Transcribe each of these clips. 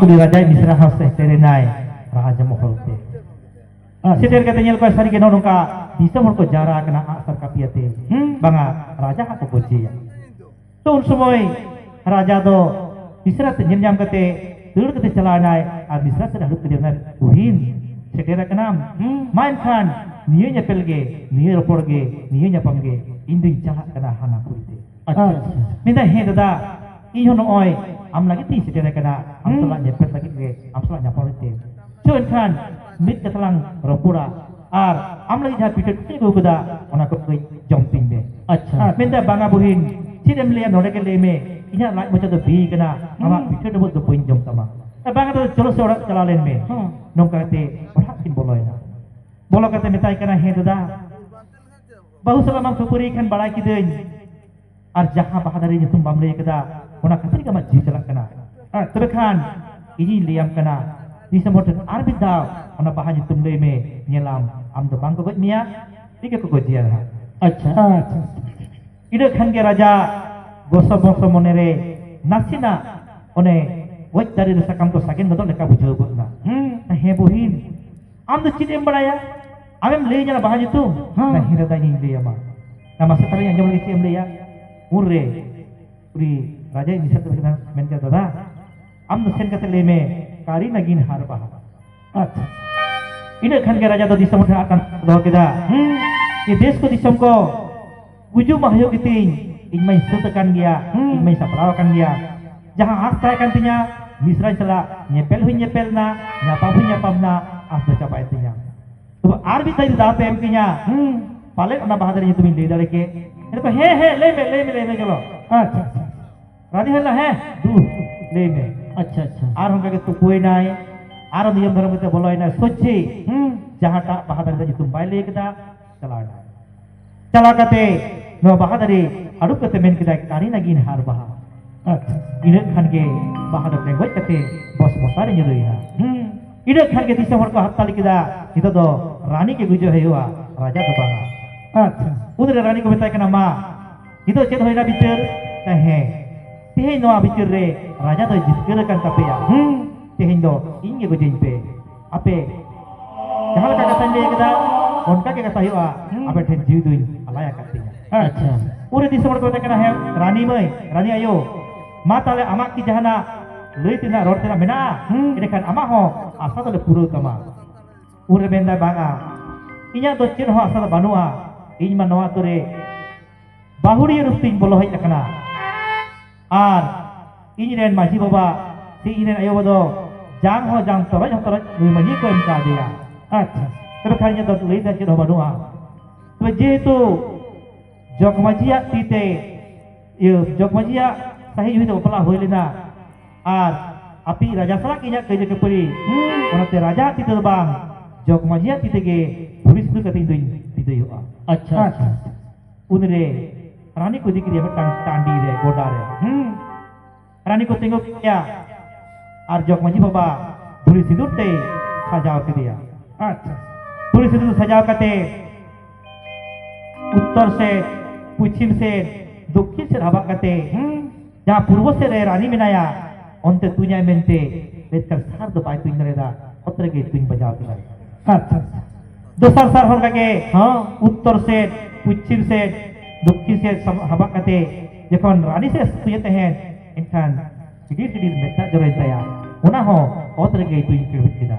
ᱩᱱᱤ ᱨᱟᱡᱟᱭ ᱢᱤᱥᱨᱟ ᱦᱚᱸ ᱥᱮᱴᱮᱨᱮᱱᱟᱭ ᱨᱟᱡᱽ ᱢᱚᱦᱚᱞᱛᱮ ᱥᱮᱴᱮᱨ ᱠᱟᱛᱮ ᱧᱮᱞ ᱠᱚᱣᱟ ᱥᱟᱹᱨᱤᱜᱮ ᱱᱚᱝᱠᱟ ᱫᱤᱥᱚᱢ ᱦᱚᱲ ᱠᱚ ᱡᱟᱣᱨᱟ ᱟᱠᱟᱱᱟ ᱟᱜᱼᱥᱟᱨ ᱠᱟᱹᱯᱤᱭᱟᱛᱮ ᱵᱟᱝᱟ ᱨᱟᱡᱟ ᱦᱟᱸᱜ ᱠᱚ ᱜᱚᱡᱮᱭᱟ ᱛᱚ ᱩᱱ ᱥᱚᱢᱚᱭ ᱨᱟᱡᱟ ᱫᱚ ᱢᱤᱥᱨᱟ te nyam nyam kate tur kate chalanai ar misra te hadut kate na uhin setera kanam main khan niye nyapel ge niye ropor ge niye nyapam ge indin chalak kana hana kurite minda he dada iho noy am lagi ti setera kana am sala nyapel lagi ge am sala nyapol te chon khan mit katalang ropura ar am lagi ja pitet te go kuda ona ko jumping be minda banga buhin sidem liya nore ke leme inya laj mocha do bi kana ama pitet do do poin jom tama banga do cholo se orak chala len me nongka te orak kin boloina bolo kate metai kana he dada bahu salam khapuri khan balai kidein ar jaha bahadari nyutum bam lay kada ona khatri ka ma ji chalak kana tebe khan ini liam kana disamot ar bidaw ona baha nyutum lay me nyelam am do bang ko goj mia ike ko gojia ha ida khan ge raja goso bongso monere nasina one goj dari sakam ko sakin godon leka bujau gotna he bohin am do chit em badaya amem lay jana baha nyutum na hira da ni lay ama na masa tari anjam lagi em lay ya urre uri raja ini satu dengan menja dada am do sen kate lay me kari nagin har baha ina khan ge raja do disam akan do keda ye desh ko disam ko buju mahyo giting in mai sutakan dia in mai saprawakan dia jaha asta kan tinya misra cela nyepel hu nyepel na nyapa hu nyapam na asta capai tinya to ar bi tai da pem kinya pale ona bahadari tumi le dare ke ko he le me gelo radi hela he du le me ar honka ke to koi nai ar niyam dharam te boloi na sochi jaha ta bahadari tum bai le keda chala kate no bahadari adu kate men keda kari nagin har baha ina khan ge bahadar le goi kate bos motari nyuruina ina khan ge disam hor ko hattali keda ito do rani ke gujo hewa raja do banga udre rani ko metai kana ma ito chet hoina bichar ta he tehin no bichar re raja do jitkar kan tapya tehin do inge gojin pe ape jahala ka kata le keda onka ke kata hewa ape then jiu duin alaya katinya ure disam hor ko metai kana he rani mai rani ayo ma tale amak ki jahana leitina ror tena mena ene kan ama ho asa tole puro tama ure benda banga inya do chen ho asa banua ᱤᱧ ᱢᱟ ᱱᱚᱣᱟ ᱛᱚᱨᱮ ᱵᱟᱦᱩᱲᱤᱭᱟᱹ ᱨᱩᱯᱛᱤᱧ ᱵᱚᱞᱚ ᱦᱮᱡ ᱟᱠᱟᱱᱟ ᱟᱨ ᱤᱧ ᱨᱮᱱ ᱢᱟᱹᱡᱷᱤ ᱵᱟᱵᱟ ᱥᱮ ᱤᱧ ᱨᱮᱱ ᱟᱭᱳ ᱵᱟᱵᱟ ᱫᱚ ᱡᱟᱝ ᱦᱚᱸ ᱡᱟᱝ ᱛᱚᱨᱚᱡ ᱦᱚᱸ ᱛᱚᱨᱚᱡ ᱱᱩᱭ ᱢᱟᱹᱡᱷᱤ ᱠᱚ ᱮᱢ ᱠᱟᱣᱫᱮᱭᱟ ᱛᱚᱵᱮ ᱠᱷᱟᱱ ᱤᱧᱟᱹᱜ ᱫᱚ ᱞᱟᱹᱭ ᱫᱟ ᱪᱮᱫ ᱦᱚᱸ ᱵᱟᱹᱱᱩᱜᱼᱟ ᱛᱚᱵᱮ ᱡᱮᱦᱮᱛᱩ ᱡᱚᱜᱽ ᱢᱟᱹᱡᱷᱤᱭᱟᱜ ᱛᱤᱛᱮ ᱡᱚᱜᱽ ᱢᱟᱹᱡᱷᱤᱭᱟᱜ ᱥᱟᱹᱦᱤ ᱡᱩᱦᱤ ᱫᱚ ᱵᱟᱯᱞᱟ ᱦᱩᱭ ᱞᱮᱱᱟ ᱟᱨ ᱟᱯᱤ ᱨᱟᱡᱟ ᱥᱟᱞᱟᱜ ᱤᱧᱟᱹᱜ ᱠᱟᱹᱭᱡᱟᱹ ᱠᱷᱟᱹᱯᱟᱹᱨᱤ ᱚᱱᱟᱛᱮ ᱨᱟᱡᱟᱣᱟᱜ ᱛᱤ ᱛᱮᱫᱚ ᱵᱟᱝ ᱡᱚᱜᱽ ᱢᱟᱹᱡᱷᱤᱭᱟᱜ ᱛᱤ ᱛᱮᱜᱮ ᱯᱩᱞᱤᱥ ᱫᱩ ᱠᱟᱛᱮ ᱤᱧ ᱫᱩᱧ ᱵᱤᱫᱟᱹᱭᱚᱜᱼᱟ unre rani ko dikri apa tandi re goda re rani ko tengok ya ar jog maji baba dhuri sidur te sajao ke dia dhuri sidur sajao kate uttor se puchim se dokhin se habak kate jaha purbo se re rani menaya onte tunya mente betkar sar do pai tuin re da otre ke tuin bajao ke dosar sar hor kage uttor se puchim se dukki se habak kate jekon rani se tuya tehen enkan sidir meta jore taya ona ho otre ge tuin ke bikida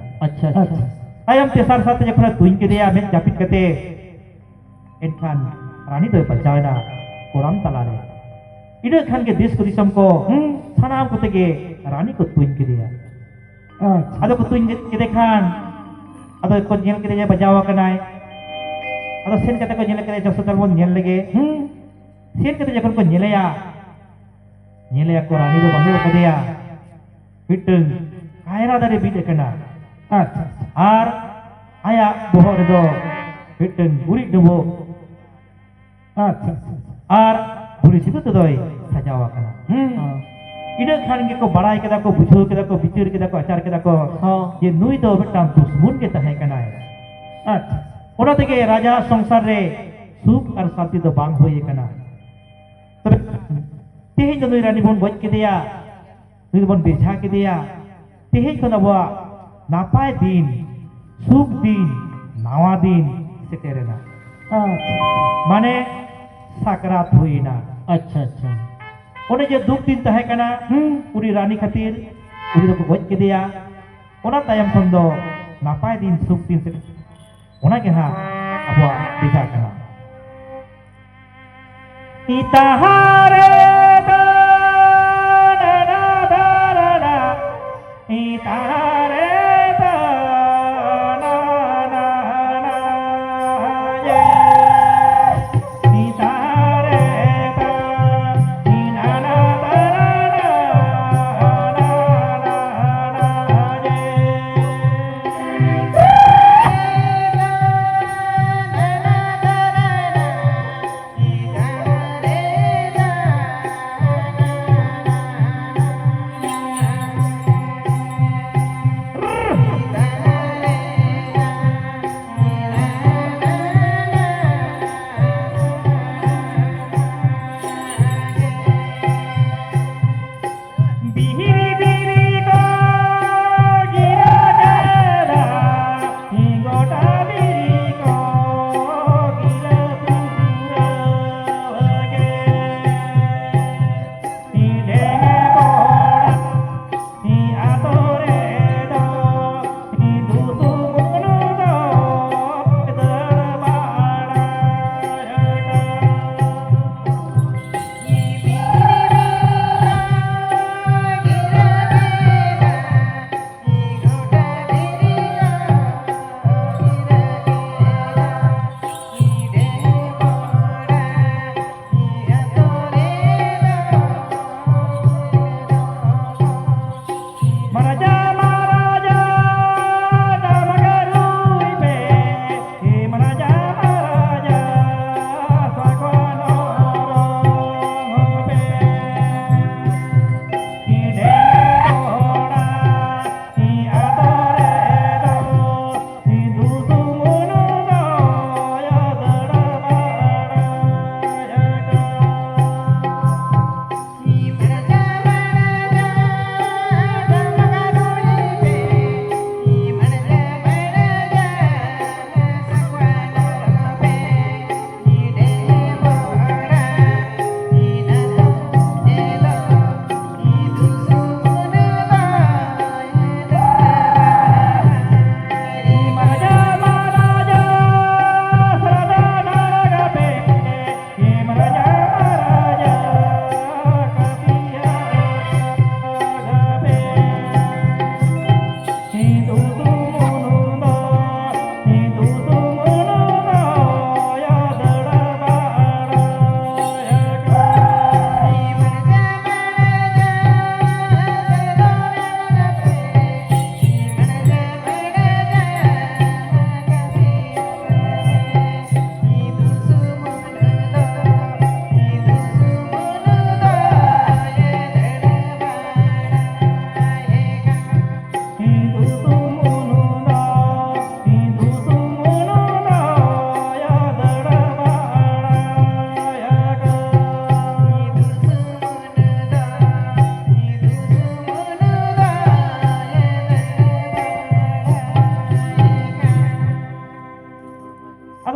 ayam te sar sat jekon tuin ke dia men japit kate enkan rani do bachana koram talare ida khan ke desh ko disam ko sanam ko tege rani ko tuin ke dia ado ko tuin ke dekhan ado ko nyel ke dia bajawa kanai atau sen kata ko nyele kare josotal mon nyel lege sen kata jakon ko nyele ya ko rani do bangu kadeya piteng kaira dari bide kana ar aya boho do piteng guri do ar guri situ to doi sajawa kana ida khan ge ko barai keda ko bujhau keda ko bichur keda ko achar keda ko je nui do betam dusmun ke tahe kana ona tege raja songsar re suk ar santi do bang hoye kana tobe tehin do nui rani bon goj ke dia nui bon beja ke dia तेहे खन अबवा नापाय दिन सुख दिन नावा दिन सेटेरेना माने साकरात हुईना अच्छा अच्छा ओने जे दुख दिन तहे कना उरी रानी खातिर उरी दो गज केदेया ओना तायम खन दो नापाय दिन सुख दिन से ओना के हा अबवा दिशा कना इताहारे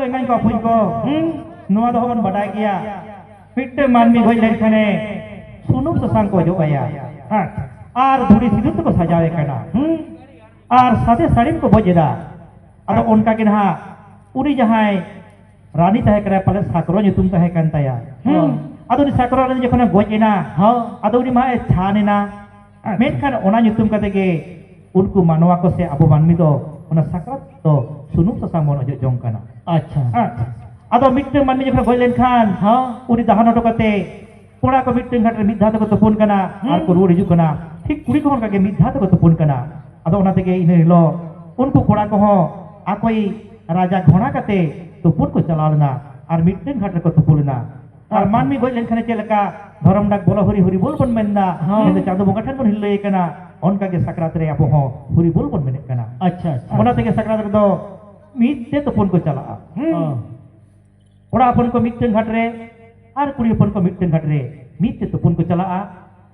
engan ko puj ko noa do hon badai gaya pitte manmi goj lekhane sunum sasang ko jogaya ar dhuri sidut ko sajawe kana ar sate sarim ko bojeda ado onka ke na uri jahai rani tahe kare pale sakro nyutum tahe kan taya ado ni sakro rani jokhone goj ena ado uri ma chanena menkhan ona nyutum kate ge unku manwa ko se abu manmi do ona sakrat to sunum sasang mon ojo jong kana अच्छा ado miteng manmi jokhone goj lenkhan uri dahan oto kate kora ko miteng ghat re midha to topon kana ar ko ruar hijuk kana ठीक kuri ko kage midha to topon kana ado ona tege ine hilo unku kora ko ho akoi raja घोड़ा kate topon ko chalalna ar miteng ghat re ko topulna ar manmi goj lenkhan chelaka dhorom dak bola hori hori bol bon menna ende chando bonga than bon hilloi kana onka ge sakrat re apo ho hori bol bon menek kana अच्छा ona tege sakrat re do mitte topon ko chala kora apon ko miteng ghat re ar kuri apon ko miteng ghat re mitte topon ko chala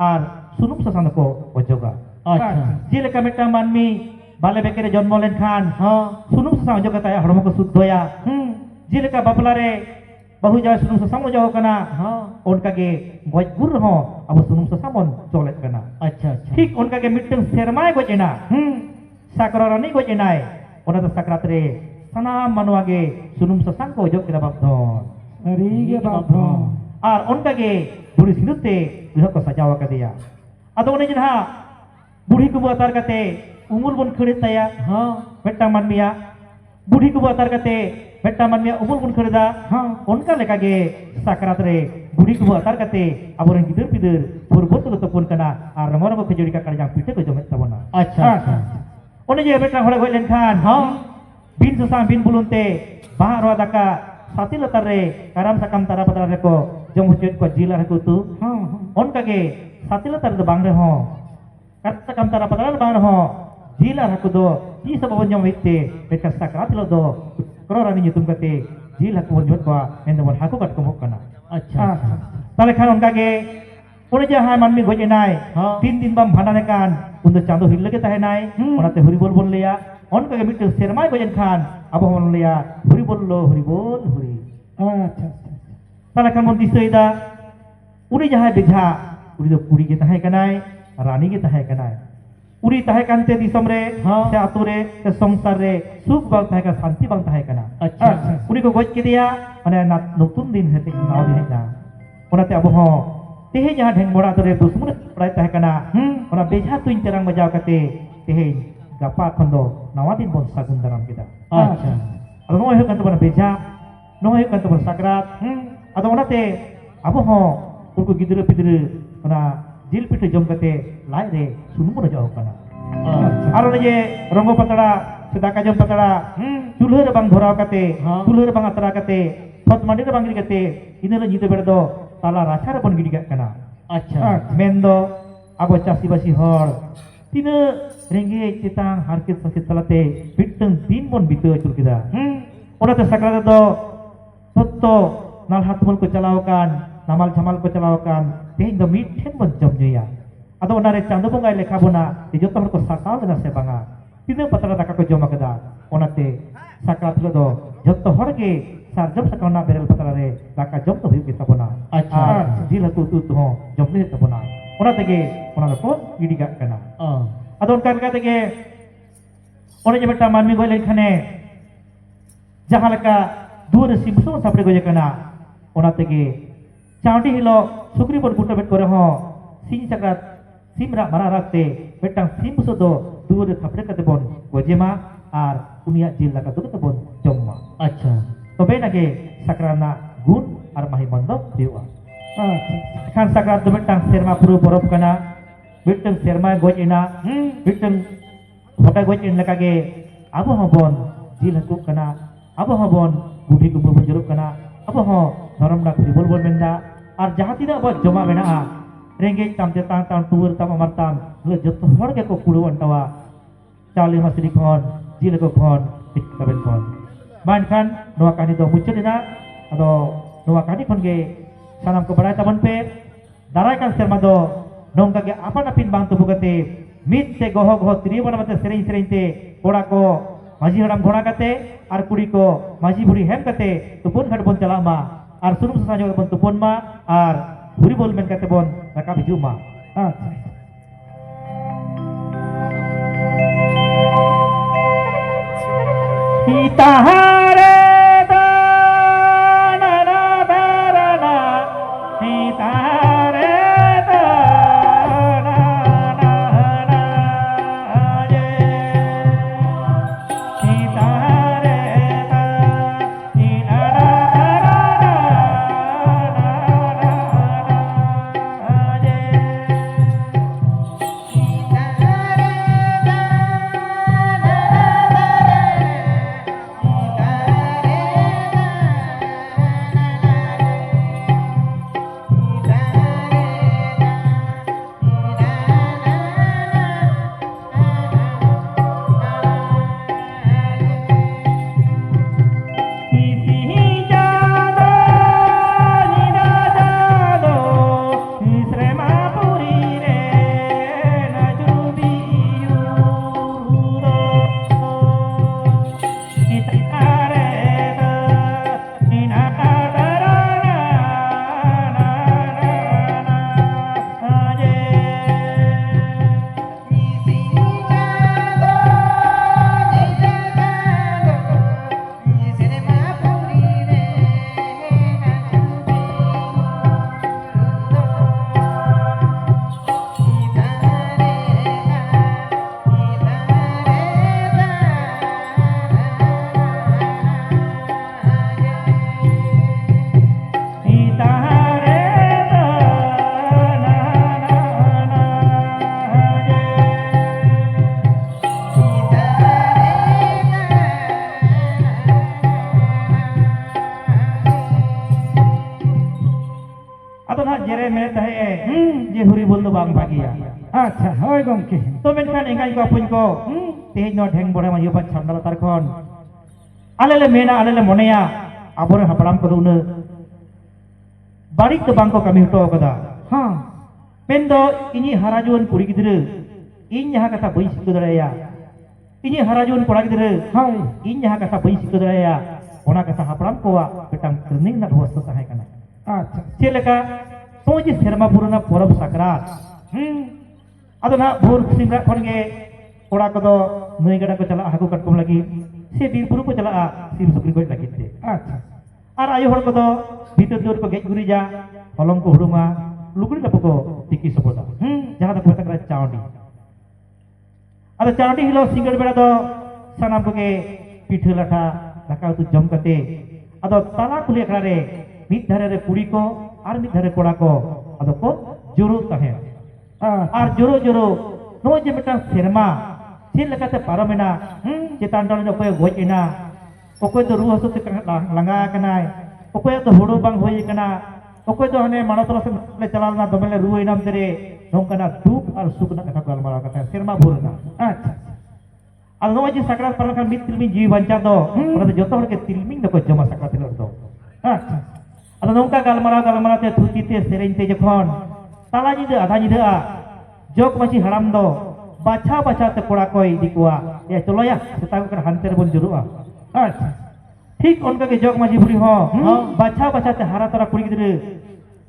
ar sunum sasana ko ojoga अच्छा jeleka mitang manmi bale bekere jonmo lenkhan sunum sasang ojok kata hormo ko suddoya jeleka baplare bahu jawa sunum sasang ojok kana onka ge goj gur ho abo sunum sasamon cholet kana अच्छा अच्छा ठीक onka ge mitang sermai goj ena sakrarani goj enai ona ta sakrat re sanam manwa ge sunum sasang ko ojok kira babdon रीगे Baba R onka ge buri sinute diha ko sajawa kadia ado one jinha buri ku atar kate umul bon khede taya metang manmia buri ku atar kate metang manmia umul bon kheda onka leka ge sakrat re buri ku atar kate aboren gidur pidur purbot to topon kana ar ramor ko khejuri ka karjang pite ko jomet tabona अच्छा अच्छा one je metang hore goi lenkhan bin susang bin bulunte bahar wa daka sati latar re karam sakam tara patara re ko jom hujut ko jila re tu onka ge sati latar do bang re ho kat sakam tara patara bang re ho jila re do ji sabon jom hitte bekas sakrat lo do krorani nyutum kate jila ko jot ko endon haku kat ko kana अच्छा tale khan onka ge one je ha manmi goj enai 3 din bam bhandane kan undo chando hil lage tahe nai onate huri bol bol leya onka ge mitel sermai gojen khan abo mon leya huri bollo huri bol huri अच्छा tale khan mon disoida uri jahai beja uri do puri ge tahe kanai rani ge tahe kanai uri tahe kante disom re se atu re se samsar re sukh bang tahe ka shanti bang tahe kana अच्छा uri ko goj ke dia mane notun din hete nau din na onate abo ho tehe jaha dheng bora tore dusmun prai tahe kana ona beja tuin terang bajaw kate tehe gapa khondo nawa din bon sagun daram kita अच्छा ado no hoy kan to beja no hoy kan to sakrat ado onate abo ho urku gidre pidre ona jil pite jom kate lai re sunum mo jaw kana aro je rongo patara sedaka jom patara chulhe re bang dhorao kate chulhe re bang atra kate thot mandi re bang giri kate inele jite ber do tala racha re bon giri kana अच्छा mendo abo chasi basi hor tina renge citang harkit sakit talate piteng din mon bito chul kita onate sakrat do sotto nal hatumul ko chalawkan namal jamal ko chalawkan tehin do mithen mon jom joya ado onare chando bongai lekha bona te joto hor ko sakal na se banga tina patara daka ko joma kada onate sakrat do joto hor ge sarjam sakana berel patara re daka jom to hiu kita bona अच्छा jil hatu tu ho jom ne ta bona onate ge onala ko gidi ga kana ado onka leka tege one je meta manmi goi lekhane jaha leka dur simso sapre goi kana ona tege chaundi hilo sukri bon buta bet kore ho sing sakrat simra mara rakte betang simso do dur thapre kate bon gojema ar unia jil laka tu bon jomma अच्छा tobe nage sakrana gun ar mahi mondo diwa kan sakrat do betang serma puru borof kana biteng serma goj ina biteng hotai goj in lekage abo hobon jil haku kana abo hobon budi ku bubun jeruk kana abo ho norom dak bol bol menda ar jaha tidak abo joma mena renge tam te tang tang tur tam amartam le jotto hor ge ko kulu antawa chali masri khon jil ko khon tik kaben khon man khan noa kani do mucedina ado noa kani khon ge sanam ko badai tabon pe darai kan serma do nongka ge apa napin bang tubuh kate mit te goho goho tribuna mate sereng sereng te kora ko maji haram ghona kate ar kuri ko maji buri hem kate tupun khat bon chala ma ar sunum sasanyo bon tupun ma ar buri bol men kate bon raka biju ma kita hare da na na da ra na kita hare da na na na je kita hare da ni na na ra na na je kita hare da na na na jere mere tahe je huri bol do bang bagia अच्छा होय गमके to menkan engai ko apun ko teh no dheng bore ma yobat chandala tar kon alele mena alele moneya abore haparam ko una barik to bang ko kami to kada हाँ pendo ini harajuan kuri gidre in jaha kata bai sikko daraya ini harajuan kora gidre hi in jaha kata bai sikko daraya ona kata haparam ko wa petang training na bawasta tahe kana अच्छा चेलेका सोजी शर्मा पुरना परब sakrat adona bhur simra khonge ora kodo nui gada ko chala haku katkom lagi se bir puru ko chala sim sukri ko lagi te अच्छा ar ayo hor kodo bitor dur ko gej guri ja holong ko hurunga luguri lapu ko tiki soboda jaha da ko takra chaundi ado chaundi hilo single bera do sanam ko ge pithu latha daka utu jom kate ado tala kuli akra re mid dhare re puri ko ar mid dhare koda ko ado ko juru tahe ar juru juru no je metang serma sil lekate paramena chetan dal no koy goj ina okoy do ruh hasut langa kanai okoy do hudu bang hoy kana okoy do hane manotala se le chalana domele ruh inam tere nongkana duk ar sukna kata galmara kata serma burna अच्छा ado no je sakrat parakan mit tilmin jiwi banca do pada joto hor ke tilmin do ko joma sakrat lo do अच्छा ado nongka galmara te thuti te sereng te jokhon tala nyida adha nyida jok machi haram do bacha te kora koi dikwa ya cholo ya seta ko hanter bon jurua अच्छा ठीक onka ke jok machi buri ho bacha te hara tara kuri gidre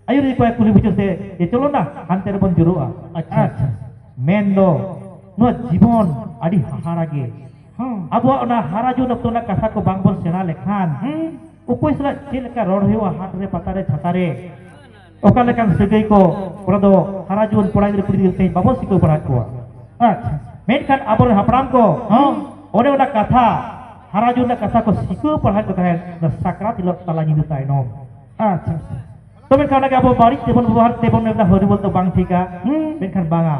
ayur di koi kuli bujo se ya cholo na hanter bon jurua अच्छा men do no jibon adi hahara ge हाँ abo ona hara ju nokto na kasa ko bangbon sena lekhan ukoi sala chileka rod huwa hat re patare chatare oka lekan segai ko ora do harajuan korai dire kuri te babo siko parat ko अच्छा menkan abor hapram ko ore ona katha harajuan na katha ko siko parat ko tahe na sakrat ilok tala nyidu tai nom अच्छा to menkan age abo barik tebon ବ୍ୟବହାର tebon na hori bol to bang thika menkan banga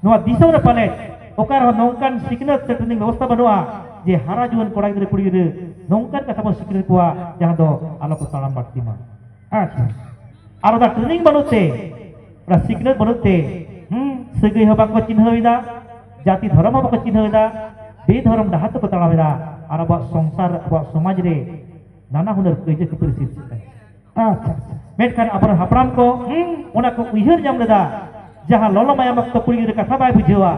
noa disau na palet okar nongkan siknat training ব্যবস্থা banua je harajuan korai dire kuri dire nongkan katha bo siknat kuwa jaha do aloko talam baktima अच्छा আর ওটা training বানুতে ওটা সিকনেট বানুতে সেগুই হবাক ko চিনহইদা জাতি ধর্ম হবাক চিনহইদা বে ধর্ম ডাহাত ko তালাবেদা আর আবার সংসার আবার সমাজ রে নানা হুনার কইজে কো পরিস্থিতি अच्छा মেটখান আবার হাপরাম ko ওনা ko উইহর জাম লেদা যাহা ললমায়া মক্ত কুড়ি রে কথা বাই বুঝিওয়া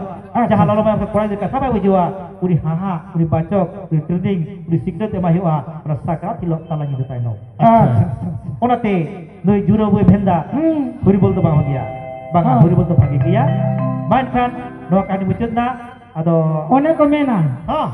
যাহা ললমায়া মক্ত কুড়ি রে কথা বাই বুঝিওয়া উরি হাহা উরি বাচক উরি ট্রেনিং উরি সিকনেট এমা হিওয়া রাস্তাকা তিল তালা নিতে তাইনো अच्छा ওনাতে নই জুরো বই ভেন্দা huri bol to bang dia bang huri bol to bagi dia main kan no kan bucut na ado ओने को मेना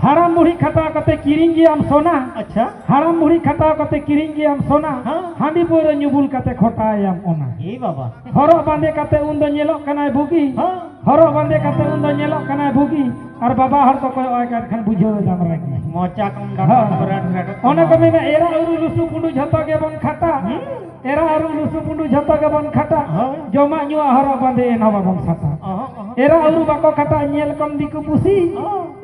हाराम मुड़ी खटा कते किरिंगी आम सोना acha हाराम मुड़ी खटा कते किरिंगी आम सोना हाँ। हांडी पोरे न्युबुल कते खोटाय आम ओना ei baba हरो बांधे कते उन दो ñelok कनाय भुगी ha हरो बांधे कते उन दो ñelok कनाय भुगी और बाबा हर तो कोई ओय काट खन बुझो जाम रागी mocha kom हाँ। berat ओने को मेना एरा उरु लुसु पुंडु झतो के बन खाता एरा उरु लुसु पुंडु झतो के बन खाता हाँ। जमा ᱧुआ हरो बांधे एना बाबम खाता एरा उरु बाको खाता ñel kom दिकु पुसी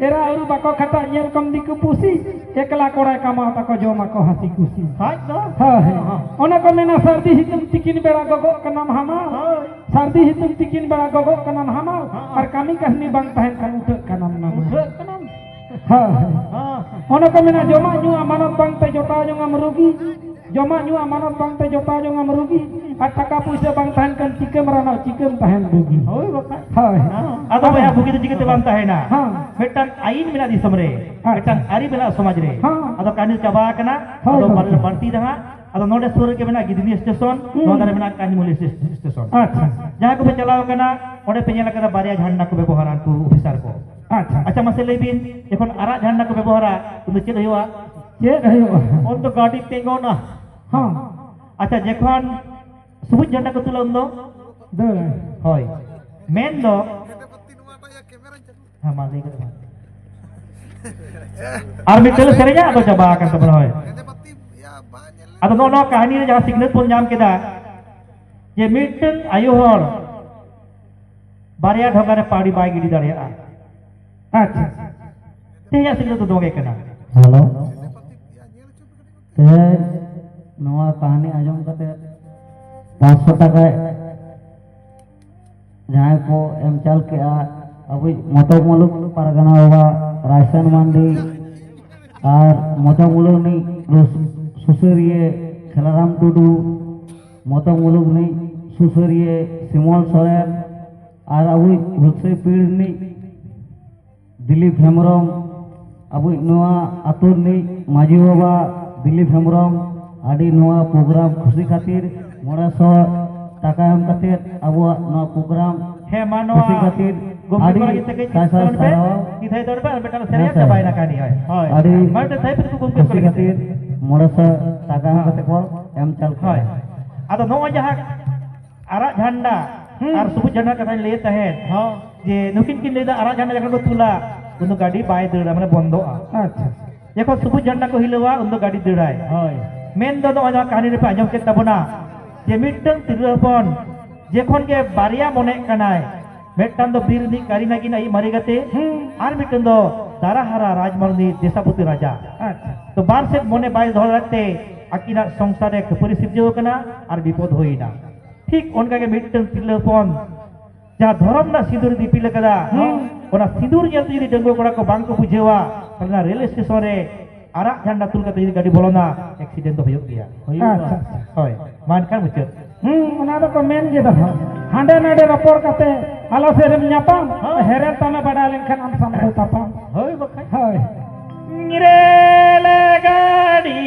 एरा उरु बाको खाता ñel kom दिकु पुसी एकला कोड़ाय कामा ताको जमा को हसी खुशी ha do हाँ ओना को मेना सर्दी हितुम तिकिन बेड़ा गगो कनाम हमा सर्दी हितुम तिकिन बेड़ा गगो कनाम हमा और कामी कहनी बang tahen kan utek kanam nama kanam हाँ ha ओना को मेना जमा ᱧुआ मानत bang te jota jong am rugi जमा ᱧुआ मानत bang te jota jong am rugi और टका पैसा bang tahen kan cikem rana cikem tahen rugi hoi baka हाँ ado baya bugi to jigete bang tahe na हाँ metan ain mena di samre metan ari mena samaj re हाँ ado kanil chaba kana हाँ, ado हाँ। bar barti daha ado node sur ke mena gidini station nodare mena kanimuli station अच्छा jaha ko pe chalaw kana ode pe nyela kada baria jhanda ko ব্যবহারান ku officer ko अच्छा acha mase lebin ekhon ara jhanda ko ব্যবহারা তুমি চে হইবা ये रही on to gadi tengo na हाँ acha jekhon subuj jhanda ko tula undo दो hoy men do ha mali ko ar mitel serenya ado coba akan teman hoy ado no kahani re jaha signet pun nyam keda je mitten ayu hor baria dhogare padi bai gidi daria अच्छा tehya signet do ge kana hello ते नवा कहानी आजम कते 500 টাকা जहाँ को M चल के अब मोटो मुलुक पारगाना बाबा रायसन मांडी और मोटो मुलुक नहीं सुसरिये खेलाराम टुडू मोटो मुलुक नहीं सुसरिये सिमल सोरेन और अब हुलसे पीड़ नहीं दिलीप हेम्ब्रम अब नवा आतुर नहीं माजी बाबा दिलीप हेम्ब्रम आदि नवा प्रोग्राम खुशी खातिर 500 টাকা এম খাतिर अब नवा प्रोग्राम हे मानो खुशी खातिर गोमती को kita ke kita itu apa betul serius apa ini kan ya आदि mana saya itu गोमती खुशी खातिर 500 টাকা এম খাतिर को एम चल হয় atau no jahat arak janda ar subut janda kata lihat tahen je nukin kin lihat arak janda jangan betula untuk gadi bay dera mana bondo আচ্ছা jeko subut janda ko hilawa untuk gadi derai men do no jahat kahani repa ajam ket tabona je mitang tirapon jekon ke baria mone kanai metan do bir ni kari nagi nai mari gate ar mitan do darahara rajmarni desaputi raja আচ্ছা तो बार से मने bye धर रखते आकिना संसार एक परिस्थिति होकना और विपद होइना ठीक उनका के मिटन तिलपन जहाँ धर्म ना सिंदूर दीपी लकदा ओना सिंदूर जल्दी यदि डंगो कोड़ा को बांग को बुझेवा करना रेल स्टेशन रे आरा झंडा तुल का यदि गाड़ी बोलोना एक्सीडेंट तो होयो गया আচ্ছা होय मान kan मुचत ওনা তো মেন যে দেখো হাঁডে নাডে রপর কাতে আলো সেরেম ᱧᱟᱯᱟᱢ হেরেল তামে বাড়া লেনখান আম সামনে তাপাম होय बखाय হয় रेल गाड़ी